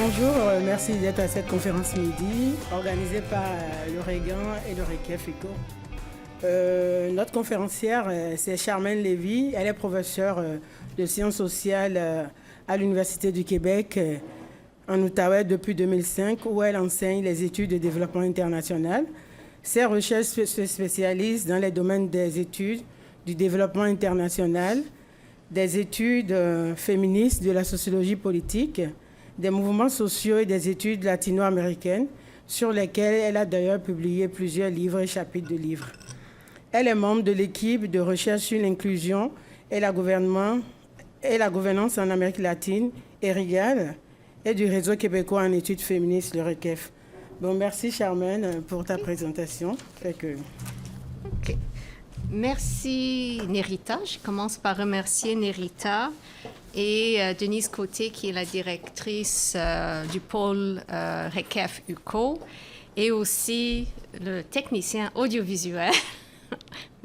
Bonjour, merci d'être à cette conférence midi organisée par l'Oregan et le RECEF ECO. Notre conférencière, c'est Charmaine Lévy. Elle est professeure de sciences sociales à l'Université du Québec en Outaouais depuis 2005, où elle enseigne les études de développement international. Ses recherches se spécialisent dans les domaines des études du développement international, des études féministes, de la sociologie politique, des mouvements sociaux et des études latino-américaines, sur lesquelles elle a d'ailleurs publié plusieurs livres et chapitres de livres. Elle est membre de l'équipe de recherche sur l'inclusion et la gouvernance en Amérique latine, ERIGAL, et du réseau québécois en études féministes, le RECEF. Bon, merci Charmaine pour ta présentation. Okay. Merci Nerita. Je commence par remercier Nerita et Denise Côté, qui est la directrice du pôle RECEF UCO, et aussi le technicien audiovisuel.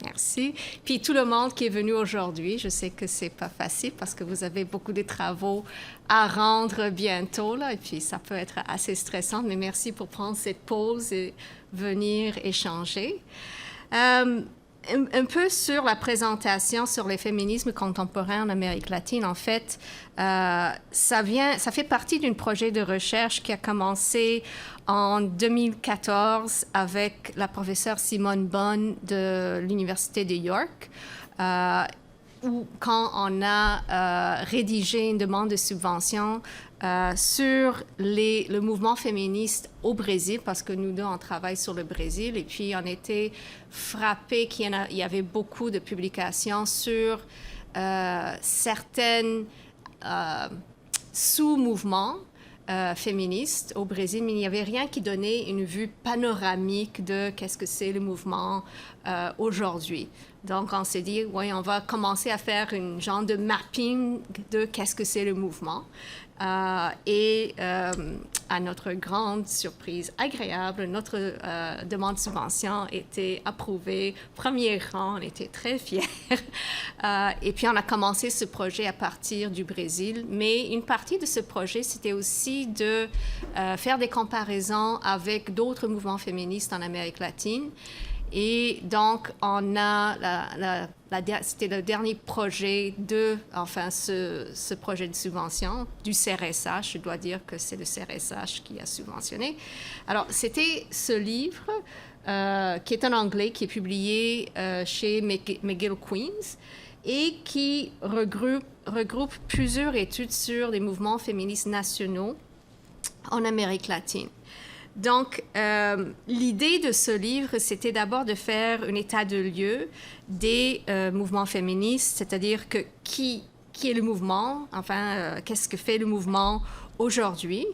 Merci. Puis tout le monde qui est venu aujourd'hui. Je sais que c'est pas facile parce que vous avez beaucoup de travaux à rendre bientôt, là, et puis ça peut être assez stressant, mais merci pour prendre cette pause et venir échanger. Un peu sur la présentation sur les féminismes contemporains en Amérique latine. En fait, ça fait partie d'un projet de recherche qui a commencé en 2014 avec la professeure Simone Bonne de l'Université de York, quand on a rédigé une demande de subvention sur le mouvement féministe au Brésil, parce que nous deux, on travaille sur le Brésil, et puis on était frappés qu'il y avait beaucoup de publications sur certains sous-mouvements féministes au Brésil, mais il n'y avait rien qui donnait une vue panoramique de qu'est-ce que c'est le mouvement aujourd'hui. Donc, on s'est dit, oui, on va commencer à faire une genre de mapping de qu'est-ce que c'est le mouvement. À notre grande surprise agréable, notre demande de subvention était approuvée, premier rang, on était très fiers. Et puis, on a commencé ce projet à partir du Brésil. Mais une partie de ce projet, c'était aussi de faire des comparaisons avec d'autres mouvements féministes en Amérique latine. Et donc, on a c'était le dernier projet ce projet de subvention du CRSH. Je dois dire que c'est le CRSH qui a subventionné. Alors, c'était ce livre qui est en anglais, qui est publié chez McGill Queens et qui regroupe plusieurs études sur les mouvements féministes nationaux en Amérique latine. Donc, l'idée de ce livre, c'était d'abord de faire un état de lieu des mouvements féministes, c'est-à-dire que qui est le mouvement, qu'est-ce que fait le mouvement aujourd'hui,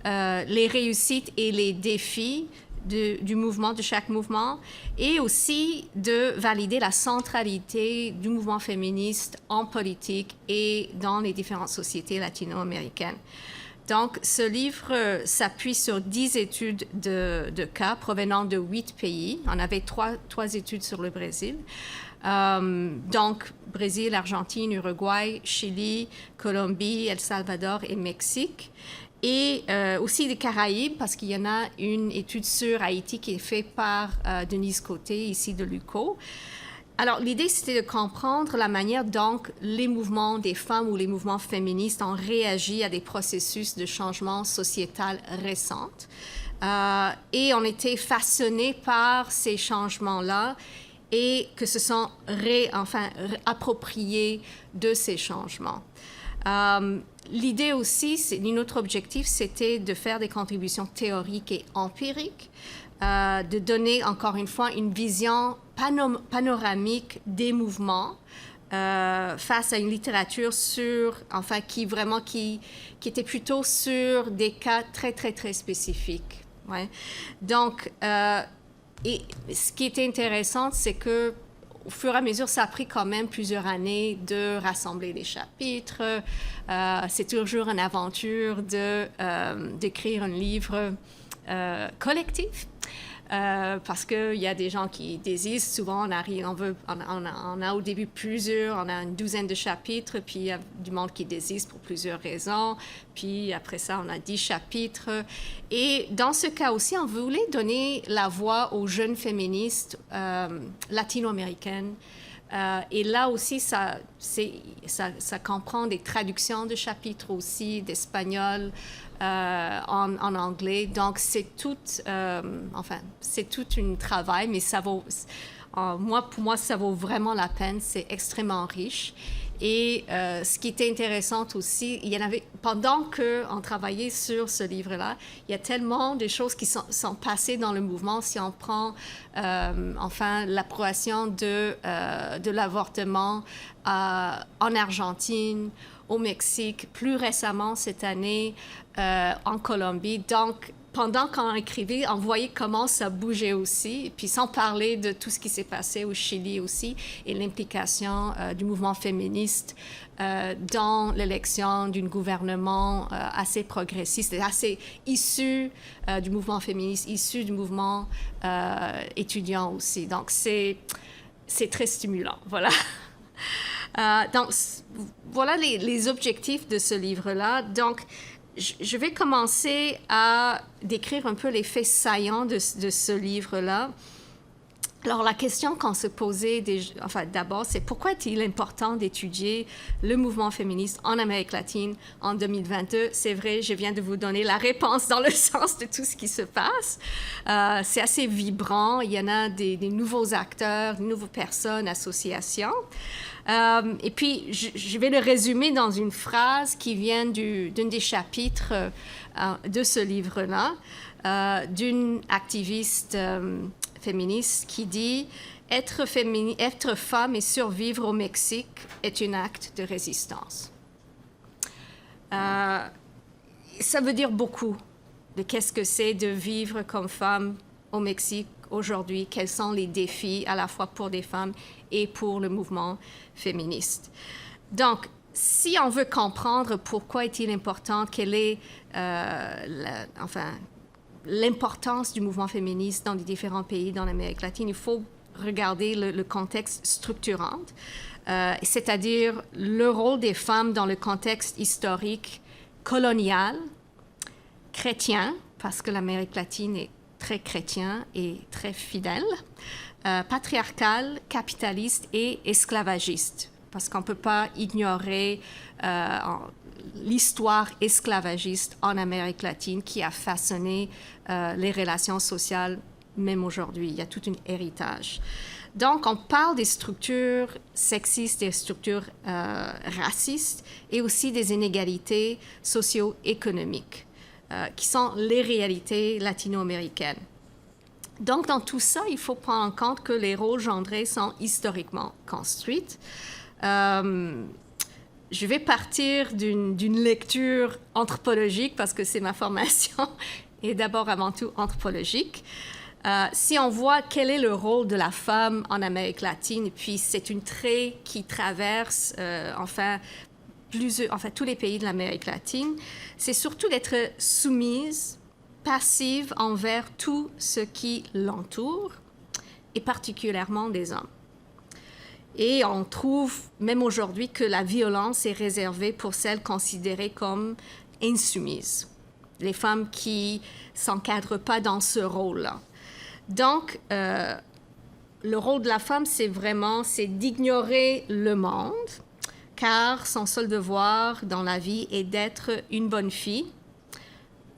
les réussites et les défis du mouvement, de chaque mouvement, et aussi de valider la centralité du mouvement féministe en politique et dans les différentes sociétés latino-américaines. Donc, ce livre s'appuie sur 10 études de cas provenant de 8 pays. On avait trois études sur le Brésil. Donc, Brésil, Argentine, Uruguay, Chili, Colombie, El Salvador et Mexique. Et aussi des Caraïbes, parce qu'il y en a une étude sur Haïti qui est faite par Denise Côté, ici de l'UQO. Alors, l'idée, c'était de comprendre la manière dont les mouvements des femmes ou les mouvements féministes ont réagi à des processus de changement sociétal récents. Et on était façonnés par ces changements-là et que se sont appropriés de ces changements. L'idée aussi, notre objectif, c'était de faire des contributions théoriques et empiriques, de donner, encore une fois, une vision panoramique des mouvements face à une littérature qui était plutôt sur des cas très, très, très spécifiques. Ouais. Donc, et ce qui était intéressant, c'est que au fur et à mesure, ça a pris quand même plusieurs années de rassembler les chapitres. C'est toujours une aventure d'écrire un livre collectif. parce qu'il y a des gens qui désistent. Souvent, on a au début on a une douzaine de chapitres, puis il y a du monde qui désiste pour plusieurs raisons. Puis après ça, on a 10 chapitres. Et dans ce cas aussi, on voulait donner la voix aux jeunes féministes latino-américaines. Et là aussi, ça comprend des traductions de chapitres aussi, d'espagnol en anglais. Donc, c'est tout un travail, mais ça vaut, pour moi, ça vaut vraiment la peine. C'est extrêmement riche. Et ce qui était intéressant aussi, il y en avait, pendant qu'on travaillait sur ce livre-là, il y a tellement de choses qui sont passées dans le mouvement. Si on prend, l'approbation de l'avortement en Argentine, au Mexique, plus récemment cette année, en Colombie. Donc, pendant qu'on écrivait, on voyait comment ça bougeait aussi, puis sans parler de tout ce qui s'est passé au Chili aussi, et l'implication du mouvement féministe dans l'élection d'un gouvernement assez progressiste, assez issu du mouvement féministe, issu du mouvement étudiant aussi. Donc, c'est très stimulant, voilà. Donc, voilà les objectifs de ce livre-là. Donc, je vais commencer à décrire un peu les faits saillants de ce livre-là. Alors, la question qu'on se posait d'abord, c'est pourquoi est-il important d'étudier le mouvement féministe en Amérique latine en 2022? C'est vrai, je viens de vous donner la réponse dans le sens de tout ce qui se passe. C'est assez vibrant. Il y en a des nouveaux acteurs, de nouvelles personnes, associations. Et puis, je vais le résumer dans une phrase qui vient d'un des chapitres de ce livre-là, d'une activiste féministe qui dit « Être femme et survivre au Mexique est un acte de résistance ». Ça veut dire beaucoup de qu'est-ce que c'est de vivre comme femme au Mexique aujourd'hui, quels sont les défis à la fois pour des femmes et pour le mouvement féministe. Donc, si on veut comprendre pourquoi est-il important, quelle est l'importance du mouvement féministe dans les différents pays dans l'Amérique latine, il faut regarder le contexte structurant, c'est-à-dire le rôle des femmes dans le contexte historique colonial, chrétien, parce que l'Amérique latine est très chrétien et très fidèle, patriarcal, capitaliste et esclavagiste, parce qu'on ne peut pas ignorer l'histoire esclavagiste en Amérique latine qui a façonné les relations sociales même aujourd'hui. Il y a tout un héritage. Donc, on parle des structures sexistes, des structures racistes et aussi des inégalités socio-économiques qui sont les réalités latino-américaines. Donc, dans tout ça, il faut prendre en compte que les rôles genrés sont historiquement construits. Je vais partir d'une lecture anthropologique parce que c'est ma formation et d'abord avant tout anthropologique. Si on voit quel est le rôle de la femme en Amérique latine, puis c'est un trait qui traverse tous les pays de l'Amérique latine, c'est surtout d'être soumise, passive envers tout ce qui l'entoure, et particulièrement des hommes. Et on trouve, même aujourd'hui, que la violence est réservée pour celles considérées comme insoumises, les femmes qui ne s'encadrent pas dans ce rôle-là. Donc, le rôle de la femme, c'est d'ignorer le monde, car son seul devoir dans la vie est d'être une bonne fille,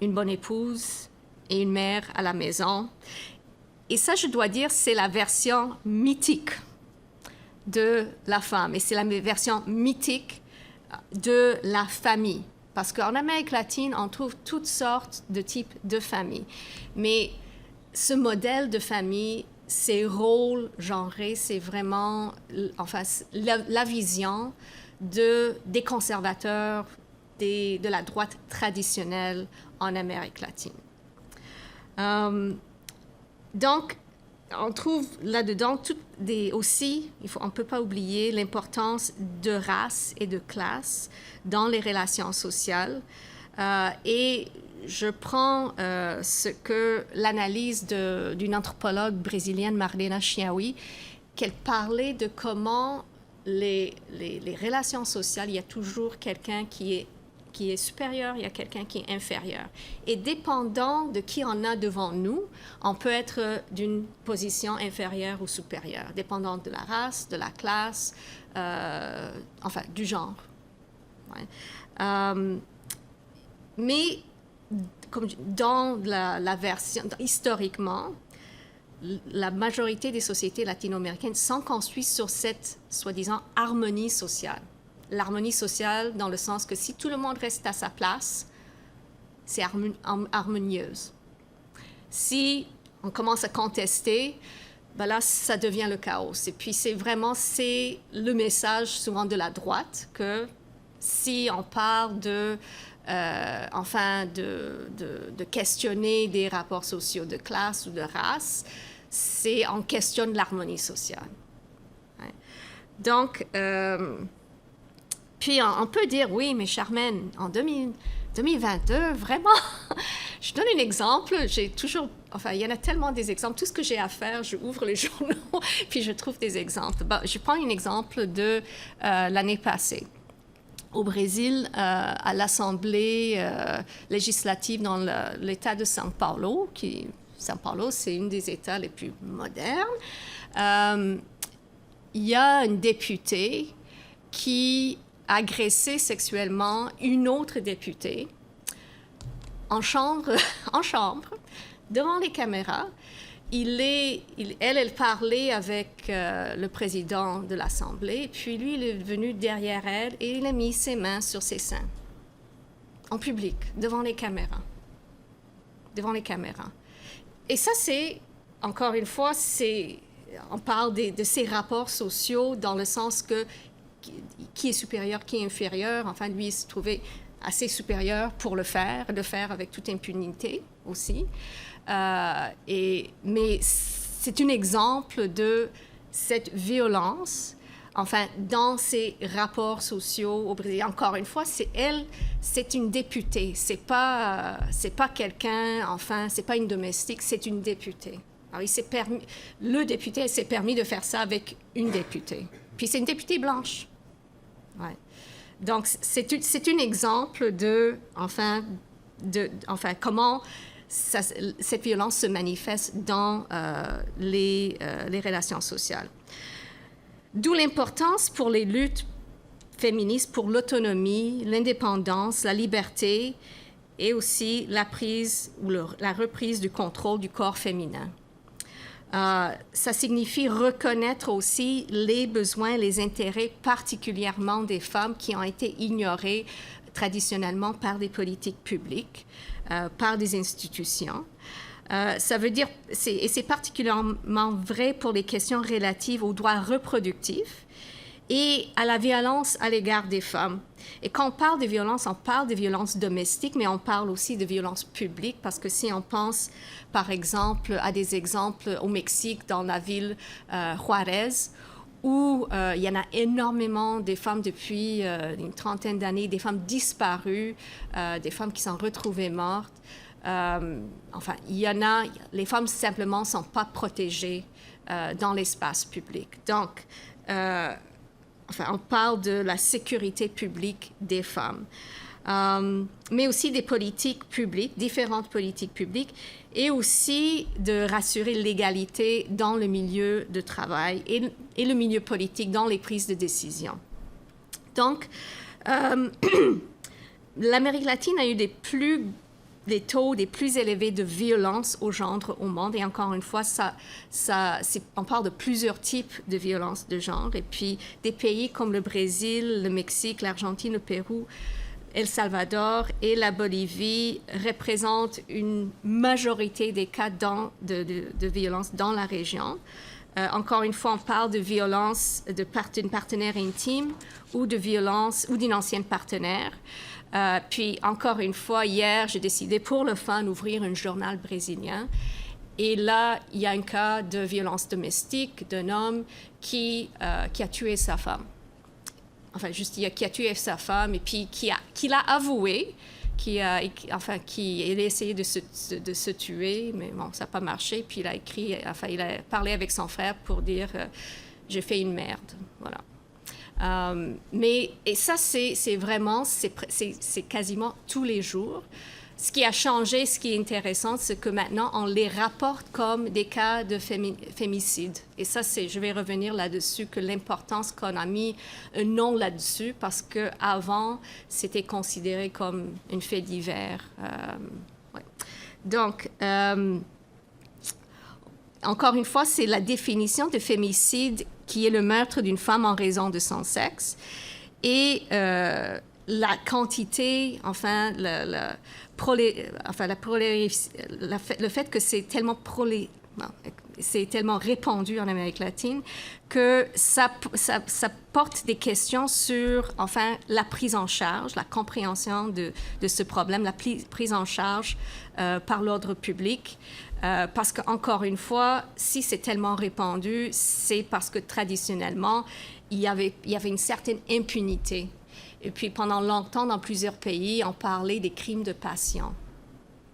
une bonne épouse et une mère à la maison. Et ça, je dois dire, c'est la version mythique de la femme. Et c'est la version mythique de la famille. Parce qu'en Amérique latine, on trouve toutes sortes de types de familles. Mais ce modèle de famille, ces rôles genrés, c'est vraiment la vision des conservateurs, de la droite traditionnelle en Amérique latine. Donc, on trouve là-dedans aussi, on ne peut pas oublier l'importance de race et de classe dans les relations sociales. Et je prends l'analyse d'une anthropologue brésilienne, Marlena Chiaoui, qu'elle parlait de comment les relations sociales, il y a toujours quelqu'un qui est supérieur, il y a quelqu'un qui est inférieur. Et dépendant de qui on a devant nous, on peut être d'une position inférieure ou supérieure, dépendant de la race, de la classe, enfin, du genre. Ouais. Mais comme dans la version, historiquement, la majorité des sociétés latino-américaines sont construites sur cette, soi-disant, harmonie sociale. L'harmonie sociale dans le sens que si tout le monde reste à sa place, c'est harmonieuse. Si on commence à contester, ben là, ça devient le chaos. Et puis, c'est le message souvent de la droite que si on parle de questionner des rapports sociaux de classe ou de race, on questionne l'harmonie sociale. Ouais. Donc, puis on peut dire, oui, mais Charmaine, en 2022, vraiment, je donne un exemple, il y en a tellement des exemples, tout ce que j'ai à faire, je ouvre les journaux, puis je trouve des exemples. Bon, je prends un exemple de l'année passée. Au Brésil, à l'Assemblée législative dans l'État de São Paulo, São Paulo, c'est un des États les plus modernes, il y a une députée qui a agressé sexuellement une autre députée en chambre, devant les caméras. Elle parlait avec le président de l'Assemblée, puis lui, il est venu derrière elle et il a mis ses mains sur ses seins, en public, devant les caméras. Et ça, c'est, encore une fois, on parle de ces rapports sociaux dans le sens que qui est supérieur, qui est inférieur. Enfin, lui, il se trouvait assez supérieur pour le faire avec toute impunité aussi. Mais c'est un exemple de cette violence, enfin, dans ces rapports sociaux au Brésil. Encore une fois, c'est une députée, c'est pas quelqu'un, enfin, c'est pas une domestique, c'est une députée. Alors, le député s'est permis de faire ça avec une députée. Puis c'est une députée blanche. Ouais. Donc, c'est un exemple de comment cette violence se manifeste dans les relations sociales. D'où l'importance pour les luttes féministes pour l'autonomie, l'indépendance, la liberté et aussi la reprise du contrôle du corps féminin. Ça signifie reconnaître aussi les besoins, les intérêts particulièrement des femmes qui ont été ignorés traditionnellement par des politiques publiques, par des institutions. Ça veut dire, et c'est particulièrement vrai pour les questions relatives aux droits reproductifs et à la violence à l'égard des femmes. Et quand on parle de violence, on parle de violence domestique, mais on parle aussi de violence publique, parce que si on pense, par exemple, à des exemples au Mexique, dans la ville Juarez, où il y en a énormément des femmes depuis une trentaine d'années, des femmes disparues, des femmes qui sont retrouvées mortes. Enfin, les femmes simplement ne sont pas protégées dans l'espace public. Donc, on parle de la sécurité publique des femmes, mais aussi des politiques publiques, différentes politiques publiques, et aussi de rassurer l'égalité dans le milieu de travail et le milieu politique dans les prises de décision. Donc, l'Amérique latine a eu des taux des plus élevés de violence au genre au monde. Et encore une fois, on parle de plusieurs types de violences de genre. Et puis, des pays comme le Brésil, le Mexique, l'Argentine, le Pérou, El Salvador et la Bolivie représentent une majorité des cas de violence dans la région. Encore une fois, on parle de violence d'une partenaire intime ou de violence ou d'une ancienne partenaire. Puis, encore une fois, hier, j'ai décidé pour le fun d'ouvrir un journal brésilien. Et là, il y a un cas de violence domestique d'un homme qui a tué sa femme. Enfin, qui a tué sa femme et puis qui l'a avoué qui a essayé de se tuer, mais bon, ça n'a pas marché. Puis il a parlé avec son frère pour dire j'ai fait une merde, voilà. Et ça, c'est vraiment, c'est quasiment tous les jours. Ce qui a changé, ce qui est intéressant, c'est que maintenant, on les rapporte comme des cas de fémicide. Et ça, je vais revenir là-dessus, que l'importance qu'on a mis un nom là-dessus, parce qu'avant, c'était considéré comme un fait divers. Ouais. Donc, encore une fois, c'est la définition de fémicide qui est le meurtre d'une femme en raison de son sexe. Et la quantité, enfin, le fait que c'est tellement répandu en Amérique latine que ça porte des questions sur, enfin, la prise en charge, la compréhension de ce problème, la prise en charge par l'ordre public. Parce qu'encore une fois, si c'est tellement répandu, c'est parce que traditionnellement, il y avait une certaine impunité. Et puis, pendant longtemps, dans plusieurs pays, on parlait des crimes de passion.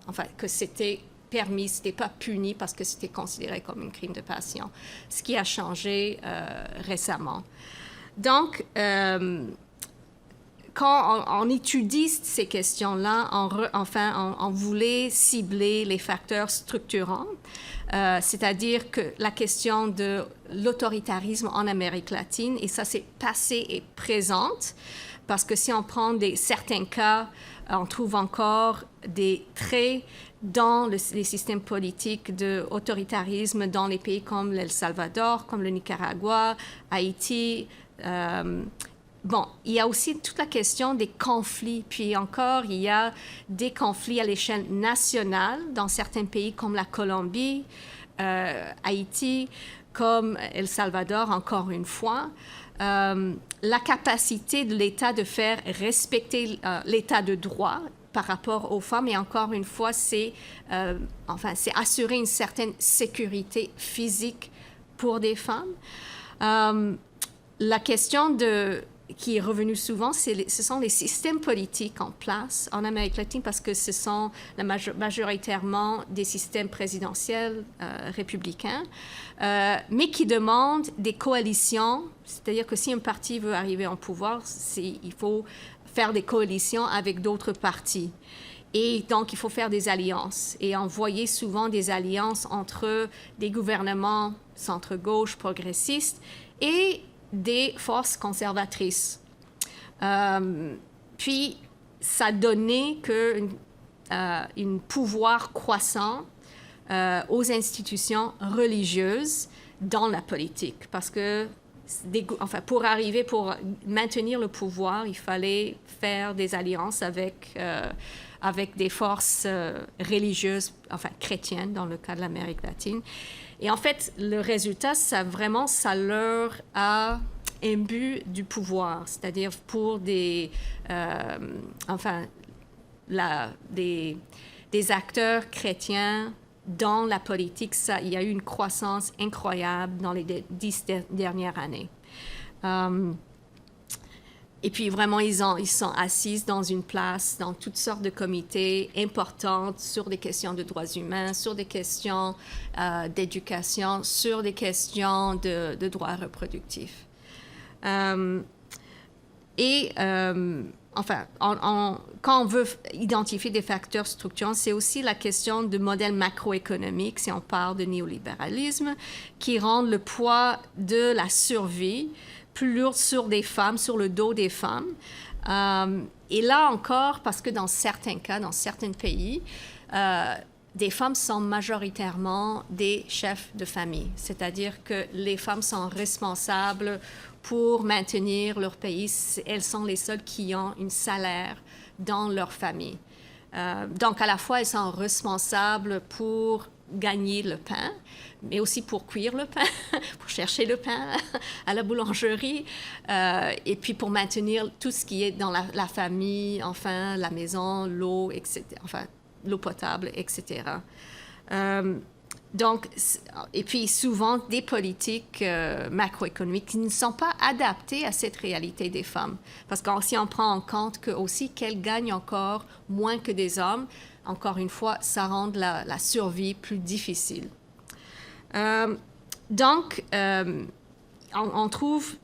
Enfin, que c'était permis, c'était pas puni parce que c'était considéré comme un crime de passion. Ce qui a changé récemment. Donc, quand on étudie ces questions-là, on voulait cibler les facteurs structurants, c'est-à-dire que la question de l'autoritarisme en Amérique latine, et ça c'est passé et présente, parce que si on prend certains cas, on trouve encore des traits dans les systèmes politiques d'autoritarisme dans les pays comme l'El Salvador, comme le Nicaragua, Haïti. Bon, il y a aussi toute la question des conflits. Puis encore, il y a des conflits à l'échelle nationale dans certains pays comme la Colombie, Haïti, comme El Salvador, encore une fois. La capacité de l'État de faire respecter l'État de droit par rapport aux femmes, et encore une fois, c'est assurer une certaine sécurité physique pour des femmes. La question qui est revenue souvent, ce sont les systèmes politiques en place en Amérique latine, parce que ce sont majoritairement des systèmes présidentiels républicains, mais qui demandent des coalitions, c'est-à-dire que si un parti veut arriver au pouvoir, il faut faire des coalitions avec d'autres partis. Et donc, il faut faire des alliances. Et on voyait souvent des alliances entre des gouvernements centre-gauche progressistes et des forces conservatrices. Puis, ça donnait un pouvoir croissant aux institutions religieuses dans la politique. Parce que, pour maintenir le pouvoir, il fallait faire des alliances avec des forces religieuses, chrétiennes, dans le cas de l'Amérique latine. Et en fait, le résultat, ça leur a imbu du pouvoir, c'est-à-dire pour des acteurs chrétiens dans la politique, il y a eu une croissance incroyable dans les 10 dernières années. Et puis vraiment, ils sont assis dans une place, dans toutes sortes de comités importantes sur des questions de droits humains, sur des questions d'éducation, sur des questions de droits reproductifs. Quand on veut identifier des facteurs structurants, c'est aussi la question de modèles macroéconomiques, si on parle de néolibéralisme, qui rendent le poids de la survie plus lourde sur des femmes, sur le dos des femmes. Et là encore, parce que dans certains cas, dans certains pays, des femmes sont majoritairement des chefs de famille, c'est-à-dire que les femmes sont responsables pour maintenir leur pays. Elles sont les seules qui ont un salaire dans leur famille. Donc, à la fois, elles sont responsables pour gagner le pain, mais aussi pour cuire le pain, pour chercher le pain à la boulangerie, et puis pour maintenir tout ce qui est dans la famille, la maison, l'eau, etc., l'eau potable, etc. Donc, et puis souvent des politiques macroéconomiques qui ne sont pas adaptées à cette réalité des femmes. Parce que si on prend en compte que aussi qu'elles gagnent encore moins que des hommes, encore une fois, ça rend la survie plus difficile. Donc, on trouve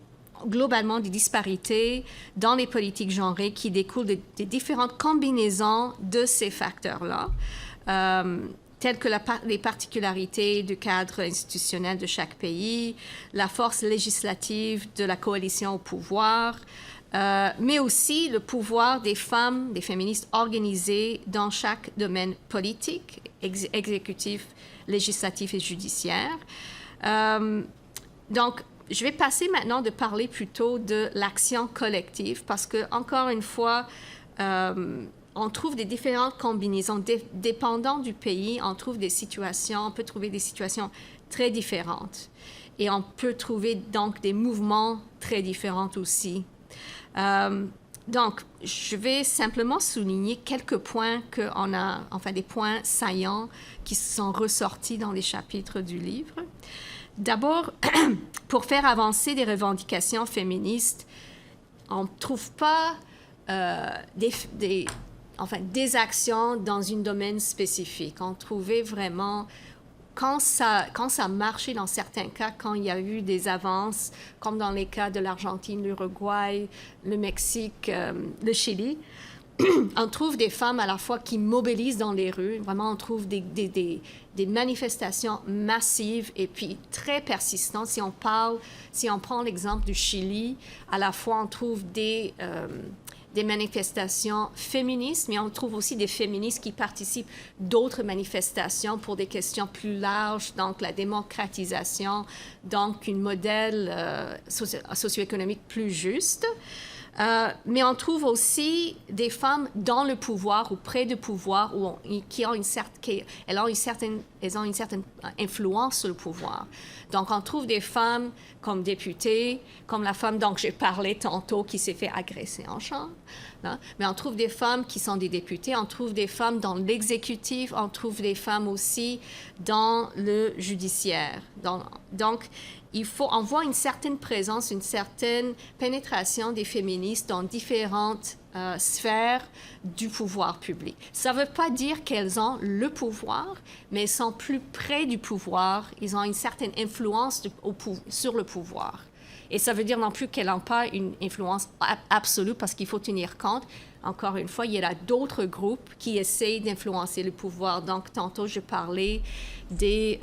globalement des disparités dans les politiques genrées qui découlent des différentes combinaisons de ces facteurs-là. Telles que les particularités du cadre institutionnel de chaque pays, la force législative de la coalition au pouvoir, mais aussi le pouvoir des femmes, des féministes organisées dans chaque domaine politique, exécutif, législatif et judiciaire. Donc, je vais passer maintenant de parler plutôt de l'action collective parce que, encore une fois, on trouve des différentes combinaisons. Dépendant du pays, on peut trouver des situations très différentes. Et on peut trouver donc des mouvements très différents aussi. Donc, je vais simplement souligner quelques points des points saillants qui sont ressortis dans les chapitres du livre. D'abord, pour faire avancer des revendications féministes, on ne trouve pas des actions dans un domaine spécifique. On trouvait vraiment, quand ça marchait dans certains cas, quand il y a eu des avances, comme dans les cas de l'Argentine, l'Uruguay, le Mexique, le Chili, on trouve des femmes à la fois qui mobilisent dans les rues. Vraiment, on trouve des manifestations massives et puis très persistantes. Si on prend l'exemple du Chili, à la fois on trouve des manifestations féministes, mais on trouve aussi des féministes qui participent d'autres manifestations pour des questions plus larges, donc la démocratisation, donc un modèle socio-économique plus juste. Mais on trouve aussi des femmes dans le pouvoir ou près du pouvoir elles ont une certaine influence sur le pouvoir. Donc, on trouve des femmes comme députées, comme la femme dont j'ai parlé tantôt qui s'est fait agresser en chambre. Hein? Mais on trouve des femmes qui sont des députées, on trouve des femmes dans l'exécutif, on trouve des femmes aussi dans le judiciaire. Donc, on voit une certaine présence, une certaine pénétration des féministes dans différentes sphères du pouvoir public. Ça ne veut pas dire qu'elles ont le pouvoir, mais elles sont plus près du pouvoir. Ils ont une certaine influence sur le pouvoir. Et ça veut dire non plus qu'elles n'ont pas une influence absolue, parce qu'il faut tenir compte, encore une fois, il y a d'autres groupes qui essayent d'influencer le pouvoir. Donc, tantôt, je parlais des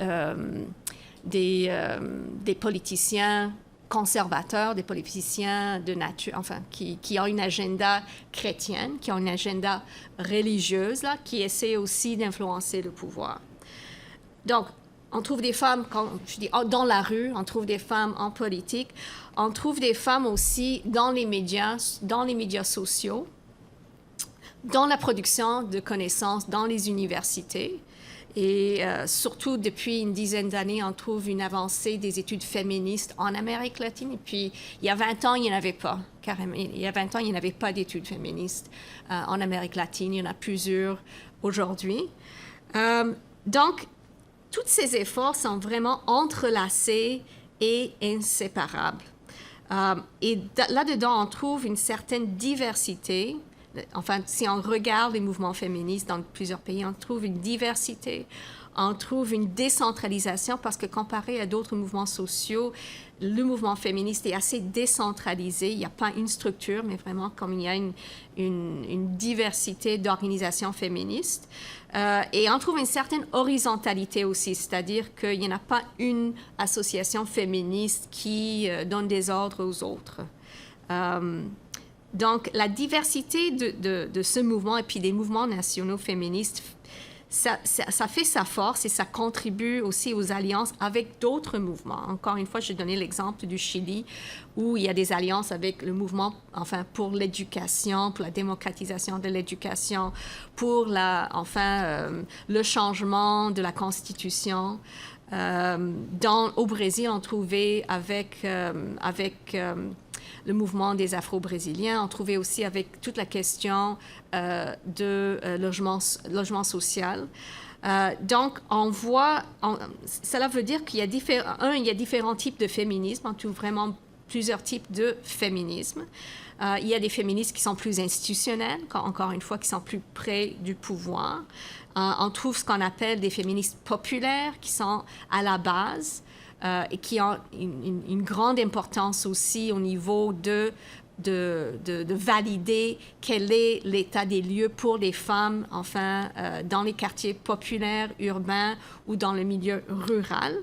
politiciens conservateurs, des politiciens de nature, enfin, qui ont une agenda chrétienne, qui ont une agenda religieuse, là, qui essaient aussi d'influencer le pouvoir. Donc, on trouve des femmes, comme je dis, dans la rue, on trouve des femmes en politique, on trouve des femmes aussi dans les médias sociaux, dans la production de connaissances, dans les universités. Et surtout, depuis une dizaine d'années, on trouve une avancée des études féministes en Amérique latine. Et puis, il y a 20 ans, il n'y en avait pas, carrément. Il y a 20 ans, il n'y en avait pas d'études féministes en Amérique latine. Il y en a plusieurs aujourd'hui. Donc, tous ces efforts sont vraiment entrelacés et inséparables. Et là-dedans, on trouve une certaine diversité. Enfin, si on regarde les mouvements féministes dans plusieurs pays, on trouve une diversité, on trouve une décentralisation, parce que comparé à d'autres mouvements sociaux, le mouvement féministe est assez décentralisé. Il n'y a pas une structure, mais vraiment comme il y a une diversité d'organisations féministes. Et on trouve une certaine horizontalité aussi, c'est-à-dire qu'il n'y en a pas une association féministe qui donne des ordres aux autres. Donc, la diversité de ce mouvement et puis des mouvements nationaux féministes, ça fait sa force et ça contribue aussi aux alliances avec d'autres mouvements. Encore une fois, je donnais l'exemple du Chili, où il y a des alliances avec le mouvement, enfin, pour l'éducation, pour la démocratisation de l'éducation, pour le changement de la Constitution. Au Brésil, on trouvait avec le mouvement des Afro-Brésiliens. On trouvait aussi avec toute la question de logement social. Donc, on voit, cela veut dire qu'il y a il y a différents types de féminisme, en tout vraiment plusieurs types de féminisme. Il y a des féministes qui sont plus institutionnels, encore une fois, qui sont plus près du pouvoir. On trouve ce qu'on appelle des féministes populaires, qui sont à la base et qui ont une grande importance aussi au niveau de valider quel est l'état des lieux pour les femmes, enfin, dans les quartiers populaires, urbains ou dans le milieu rural.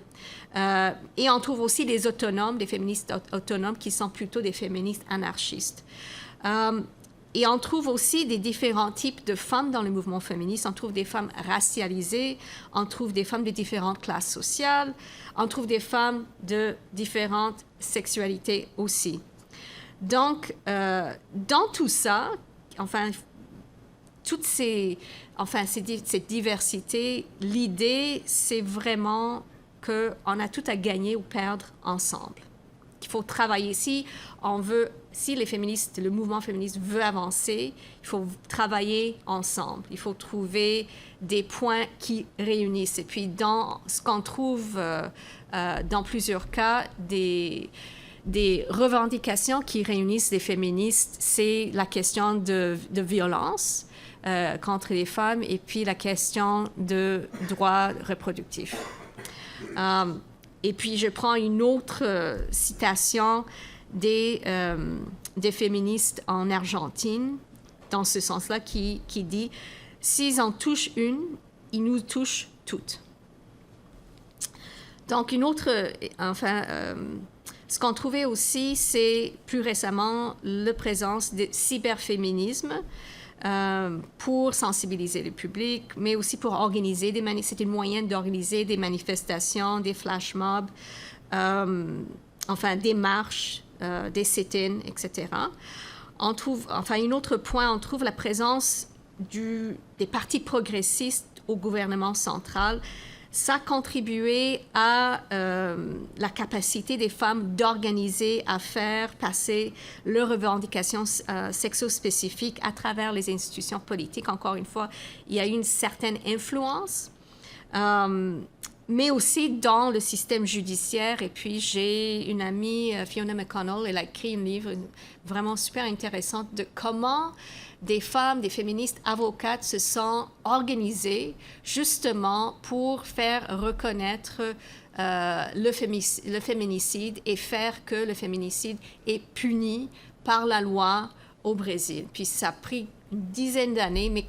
Et on trouve aussi des autonomes, des féministes autonomes qui sont plutôt des féministes anarchistes. Et on trouve aussi des différents types de femmes dans le mouvement féministe. On trouve des femmes racialisées, on trouve des femmes de différentes classes sociales, on trouve des femmes de différentes sexualités aussi. Donc, dans tout ça, enfin, cette diversité, l'idée, c'est vraiment qu'on a tout à gagner ou perdre ensemble. Il faut travailler. Si le mouvement féministe veut avancer, il faut travailler ensemble. Il faut trouver des points qui réunissent. Et puis, dans ce qu'on trouve dans plusieurs cas, des revendications qui réunissent les féministes, c'est la question de violence contre les femmes et puis la question de droits reproductifs. Et puis, je prends une autre citation des féministes en Argentine, dans ce sens-là, qui dit « S'ils en touchent une, ils nous touchent toutes ». Donc, une autre... ce qu'on trouvait aussi, c'est plus récemment la présence de cyberféminisme pour sensibiliser le public, mais aussi pour organiser c'était une moyen d'organiser des manifestations, des flash mobs, des marches, des sit-ins, etc. On trouve, un autre point, on trouve la présence des partis progressistes au gouvernement central. Ça a contribué à la capacité des femmes d'organiser, à faire passer leurs revendications sexo-spécifiques à travers les institutions politiques. Encore une fois, il y a eu une certaine influence, mais aussi dans le système judiciaire. Et puis, j'ai une amie, Fiona McConnell, elle a écrit un livre vraiment super intéressant de comment des femmes, des féministes avocates se sont organisées justement pour faire reconnaître le féminicide et faire que le féminicide est puni par la loi au Brésil. Puis ça a pris une dizaine d'années, mais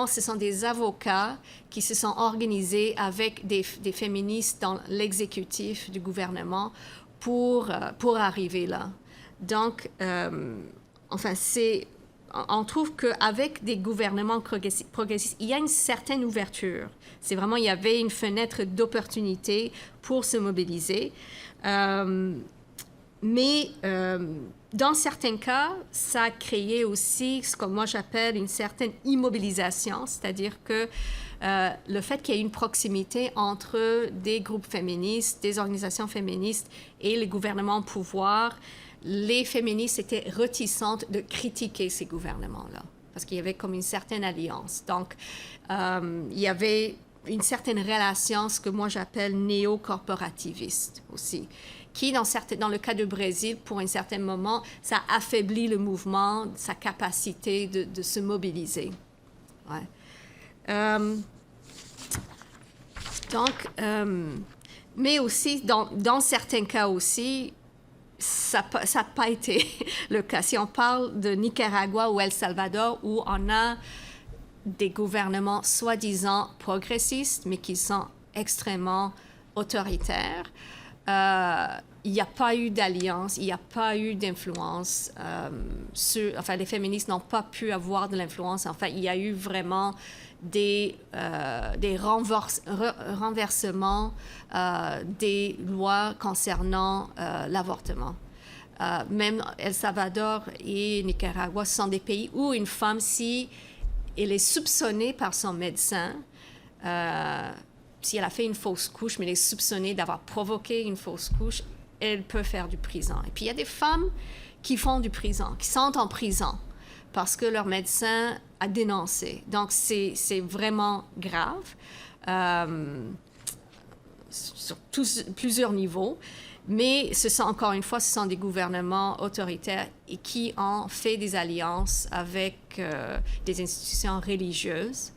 ce sont des avocats qui se sont organisés avec des féministes dans l'exécutif du gouvernement pour arriver là. Donc, on trouve qu'avec des gouvernements progressistes, il y a une certaine ouverture. C'est vraiment, il y avait une fenêtre d'opportunité pour se mobiliser. Mais dans certains cas, ça a créé aussi ce que moi j'appelle une certaine immobilisation, c'est-à-dire que le fait qu'il y ait une proximité entre des groupes féministes, des organisations féministes et les gouvernements au pouvoir, les féministes étaient réticentes de critiquer ces gouvernements-là, parce qu'il y avait comme une certaine alliance. Donc, il y avait une certaine relation, ce que moi j'appelle néo-corporativiste aussi, qui, dans le cas du Brésil, pour un certain moment, ça affaiblit le mouvement, sa capacité de se mobiliser. Ouais. Mais aussi, dans certains cas aussi, ça n'a pas été le cas. Si on parle de Nicaragua ou El Salvador, où on a des gouvernements soi-disant progressistes, mais qui sont extrêmement autoritaires, il n'y a pas eu d'alliance, il n'y a pas eu d'influence. Les féministes n'ont pas pu avoir de l'influence. Il y a eu vraiment des renversements des lois concernant l'avortement. Même El Salvador et Nicaragua sont des pays où une femme, si elle est soupçonnée par son médecin, si elle a fait une fausse couche, mais elle est soupçonnée d'avoir provoqué une fausse couche, elle peut faire du prison. Et puis, il y a des femmes qui font du prison, qui sont en prison parce que leur médecin a dénoncé. Donc, c'est vraiment grave sur plusieurs niveaux. Mais encore une fois, ce sont des gouvernements autoritaires et qui ont fait des alliances avec des institutions religieuses.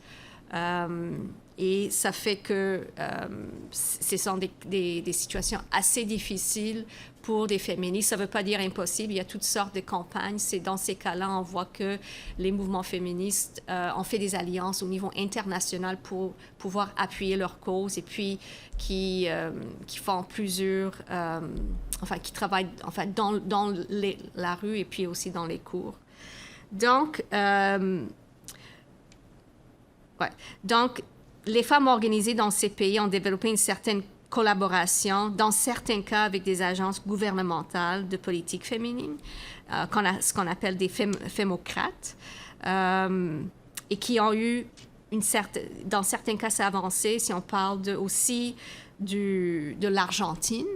Et ça fait que ce sont des situations assez difficiles pour des féministes. Ça ne veut pas dire impossible, il y a toutes sortes de campagnes. C'est dans ces cas-là, on voit que les mouvements féministes ont fait des alliances au niveau international pour pouvoir appuyer leur cause et puis qui font plusieurs... qui travaillent dans la rue et puis aussi dans les cours. Donc, les femmes organisées dans ces pays ont développé une certaine collaboration, dans certains cas avec des agences gouvernementales de politique féminine, ce qu'on appelle des fémocrates, et qui ont eu dans certains cas, c'est avancé, si on parle aussi de l'Argentine,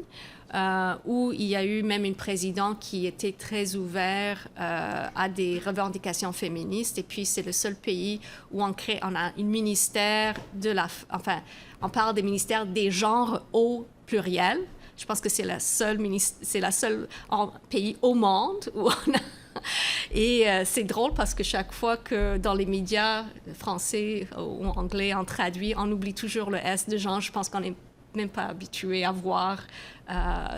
où il y a eu même une présidente qui était très ouverte à des revendications féministes. Et puis, c'est le seul pays où on a un ministère on parle des ministères des genres au pluriel. Je pense que c'est la seule pays au monde où on a... Et c'est drôle parce que chaque fois que dans les médias français ou anglais, on traduit, on oublie toujours le S de genre. Je pense qu'on n'est même pas habitué à voir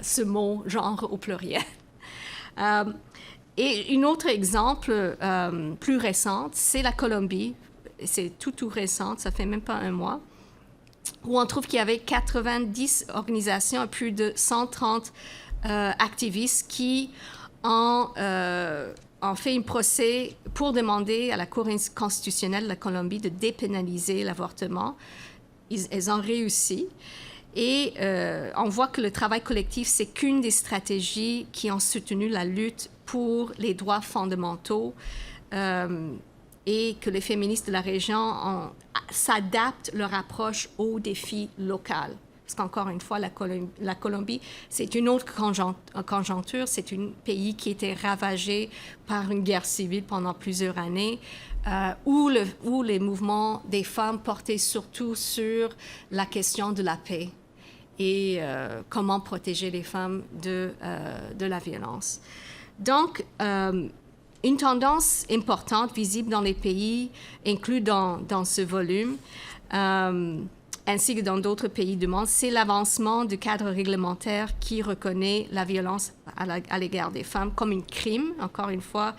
ce mot genre au pluriel. Et un autre exemple plus récent, c'est la Colombie. C'est tout récent, ça fait même pas un mois, où on trouve qu'il y avait 90 organisations et plus de 130 activistes qui ont fait un procès pour demander à la Cour constitutionnelle de la Colombie de dépénaliser l'avortement. Elles ont réussi. Et on voit que le travail collectif, c'est qu'une des stratégies qui ont soutenu la lutte pour les droits fondamentaux et que les féministes de la région s'adaptent leur approche aux défis locaux. Parce qu'encore une fois, la Colombie, c'est une autre conjoncture. C'est un pays qui était ravagé par une guerre civile pendant plusieurs années, où les mouvements des femmes portaient surtout sur la question de la paix et comment protéger les femmes de la violence. Donc, une tendance importante visible dans les pays inclus dans ce volume, ainsi que dans d'autres pays du monde, c'est l'avancement du cadre réglementaire qui reconnaît la violence à l'égard des femmes comme un crime, encore une fois,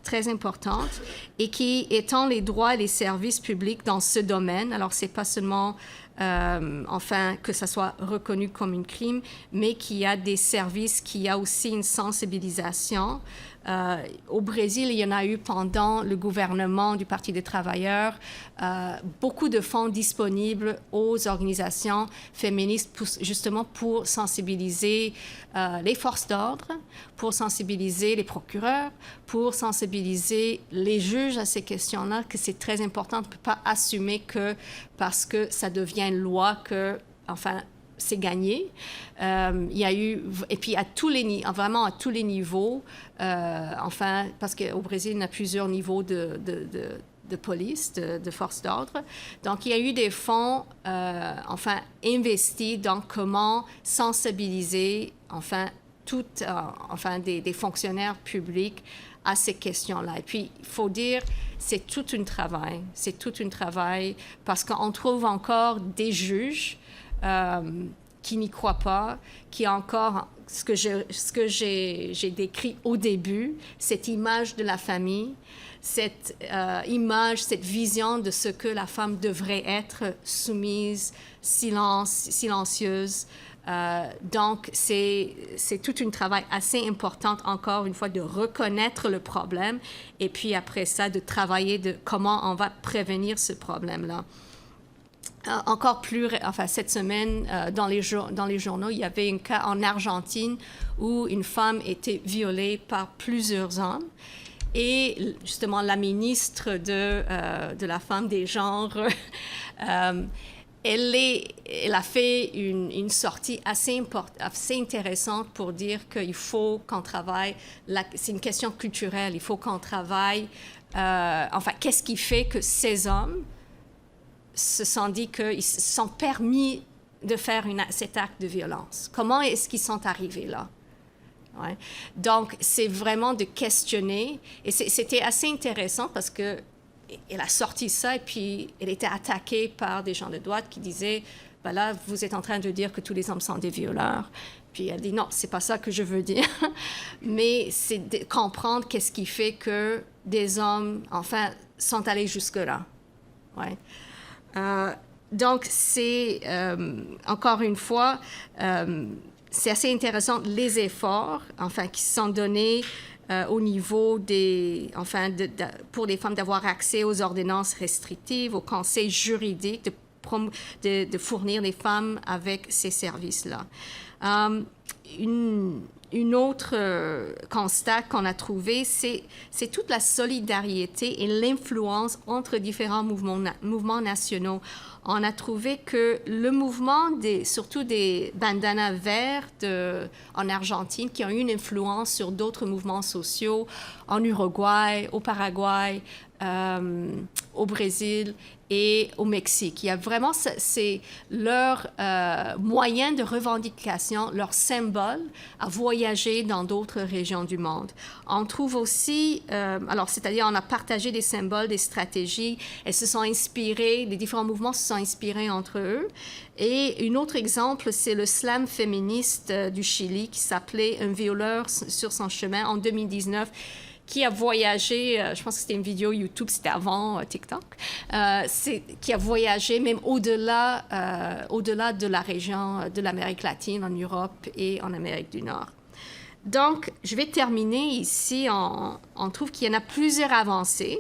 très importante, et qui étend les droits et les services publics dans ce domaine. Alors, c'est pas seulement que ça soit reconnu comme un crime, mais qu'il y a des services, qu'il y a aussi une sensibilisation. Au Brésil, il y en a eu pendant le gouvernement du Parti des travailleurs, beaucoup de fonds disponibles aux organisations féministes justement pour sensibiliser les forces d'ordre, pour sensibiliser les procureurs, pour sensibiliser les juges à ces questions-là, que c'est très important. On ne peut pas assumer que parce que ça devient une loi que, c'est gagné. Il y a eu, et puis vraiment à tous les niveaux, parce qu'au Brésil, il y a plusieurs niveaux de police, de forces d'ordre. Donc, il y a eu des fonds, investis dans comment sensibiliser, des fonctionnaires publics à ces questions-là. Et puis, il faut dire, c'est tout un travail, parce qu'on trouve encore des juges qui n'y croient pas, qui ont encore ce que j'ai décrit au début, cette image de la famille, cette image, cette vision de ce que la femme devrait être, soumise, silencieuse. Donc, c'est tout un travail assez important, encore une fois, de reconnaître le problème et puis après ça, de travailler de comment on va prévenir ce problème-là. Encore plus, cette semaine, dans les journaux, il y avait un cas en Argentine où une femme était violée par plusieurs hommes. Et justement, la ministre de la femme, des genres, elle a fait une sortie assez intéressante pour dire qu'il faut qu'on travaille, c'est une question culturelle, il faut qu'on travaille, enfin, qu'est-ce qui fait que ces hommes se sont dit qu'ils se sont permis de faire cet acte de violence? Comment est-ce qu'ils sont arrivés là? Ouais. Donc, c'est vraiment de questionner, et c'était assez intéressant parce que elle a sorti ça et puis elle était attaquée par des gens de droite qui disaient ben là, vous êtes en train de dire que tous les hommes sont des violeurs. Puis elle dit non, c'est pas ça que je veux dire. Mais c'est de comprendre qu'est-ce qui fait que des hommes, enfin, sont allés jusque-là. Ouais. Donc, c'est, encore une fois, c'est assez intéressant les efforts, enfin, qui sont donnés au niveau des, enfin, pour les femmes d'avoir accès aux ordonnances restrictives, aux conseils juridiques, de fournir les femmes avec ces services-là. Une autre constat qu'on a trouvé, c'est toute la solidarité et l'influence entre différents mouvements nationaux. On a trouvé que le mouvement, surtout des bandanas verts en Argentine, qui ont eu une influence sur d'autres mouvements sociaux en Uruguay, au Paraguay, au Brésil et au Mexique. Il y a vraiment, c'est leur moyen de revendication, leur symbole à voyager dans d'autres régions du monde. On trouve aussi, alors c'est-à-dire on a partagé des symboles, des stratégies, elles se sont inspirées, les différents mouvements se sont inspirés entre eux. Et un autre exemple, c'est le slam féministe du Chili qui s'appelait « Un violeur sur son chemin » en 2019, qui a voyagé, je pense que c'était une vidéo YouTube, c'était avant TikTok, qui a voyagé même au-delà de la région de l'Amérique latine, en Europe et en Amérique du Nord. Donc, je vais terminer ici. On trouve qu'il y en a plusieurs avancées,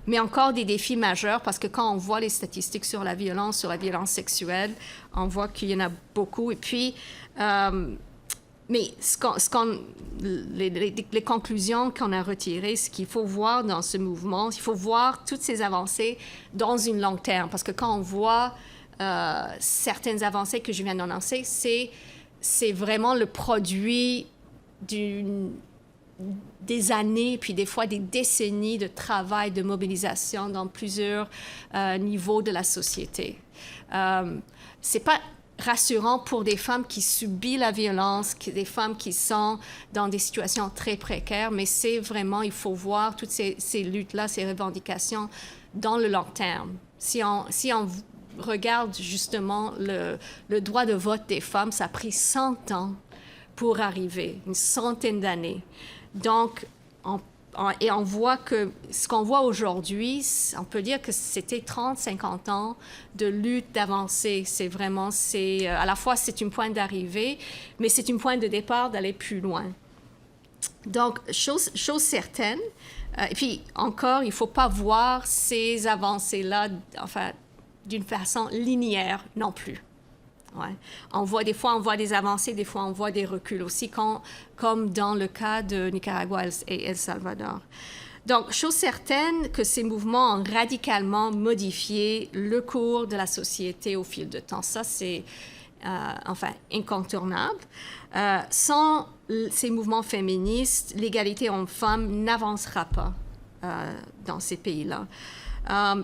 mais encore des défis majeurs, parce que quand on voit les statistiques sur la violence sexuelle, on voit qu'il y en a beaucoup. Et puis, mais les conclusions qu'on a retirées, ce qu'il faut voir dans ce mouvement, il faut voir toutes ces avancées dans une longue terme. Parce que quand on voit certaines avancées que je viens d'annoncer, c'est vraiment le produit des années, puis des fois des décennies de travail, de mobilisation dans plusieurs niveaux de la société. C'est pas rassurant pour des femmes qui subissent la violence, des femmes qui sont dans des situations très précaires, mais c'est vraiment, il faut voir toutes ces luttes-là, ces revendications dans le long terme. Si on regarde justement le droit de vote des femmes, ça a pris 100 ans pour arriver, une centaine d'années. Donc, on voit que ce qu'on voit aujourd'hui, on peut dire que c'était 30-50 ans de lutte, d'avancée. C'est vraiment, à la fois, c'est un point d'arrivée, mais c'est un point de départ d'aller plus loin. Donc, chose certaine, et puis encore, il ne faut pas voir ces avancées-là, enfin, d'une façon linéaire non plus. Ouais. Des fois, on voit des avancées, des fois, on voit des reculs aussi, comme dans le cas de Nicaragua et El Salvador. Donc, chose certaine que ces mouvements ont radicalement modifié le cours de la société au fil du temps. Ça, c'est enfin incontournable. Sans ces mouvements féministes, l'égalité homme-femme n'avancera pas dans ces pays-là.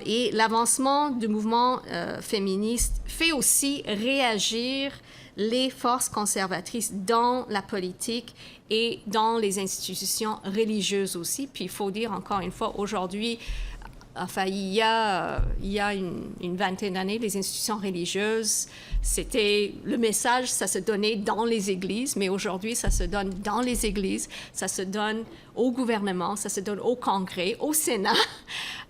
Et l'avancement du mouvement féministe fait aussi réagir les forces conservatrices dans la politique et dans les institutions religieuses aussi. Puis il faut dire encore une fois, aujourd'hui, enfin, il y a une vingtaine d'années, les institutions religieuses, c'était le message, ça se donnait dans les églises, mais aujourd'hui, ça se donne dans les églises, ça se donne au gouvernement, ça se donne au Congrès, au Sénat,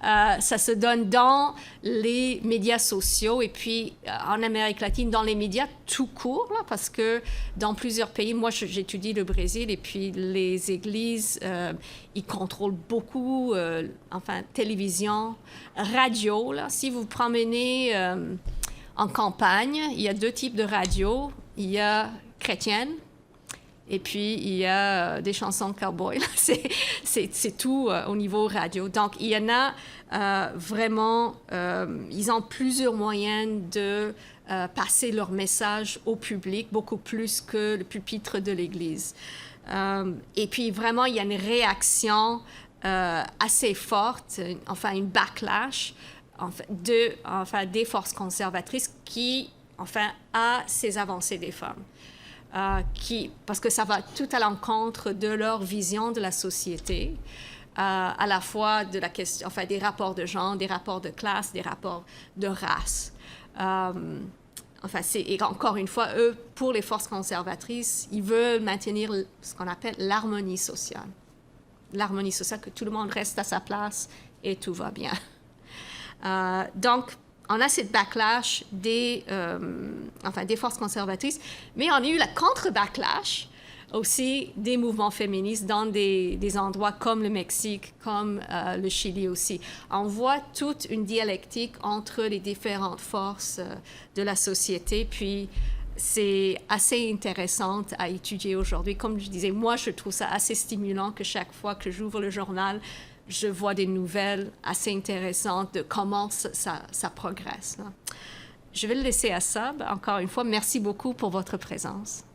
ça se donne dans les médias sociaux et puis en Amérique latine, dans les médias tout court, là, parce que dans plusieurs pays, moi j'étudie le Brésil et puis les églises, ils contrôlent beaucoup, enfin, télévision, radio, là. Si vous promenez en campagne, il y a deux types de radio. Il y a chrétienne Et puis, il y a des chansons de cowboy. C'est tout au niveau radio. Donc, il y en a vraiment... ils ont plusieurs moyens de passer leur message au public, beaucoup plus que le pupitre de l'Église. Et puis, vraiment, il y a une réaction assez forte, une backlash, des forces conservatrices qui, a ces avancées des femmes. Parce que ça va tout à l'encontre de leur vision de la société, à la fois de la question, des rapports de genre, des rapports de classe, des rapports de race. Et encore une fois, eux, pour les forces conservatrices, ils veulent maintenir ce qu'on appelle l'harmonie sociale. L'harmonie sociale, que tout le monde reste à sa place et tout va bien. Donc, on a cette backlash des forces conservatrices, mais on a eu la contre-backlash aussi des mouvements féministes dans des endroits comme le Mexique, comme le Chili aussi. On voit toute une dialectique entre les différentes forces de la société, puis c'est assez intéressant à étudier aujourd'hui. Comme je disais, moi, je trouve ça assez stimulant que chaque fois que j'ouvre le journal, je vois des nouvelles assez intéressantes de comment ça progresse. Là. Je vais le laisser à Sab. Encore une fois, merci beaucoup pour votre présence.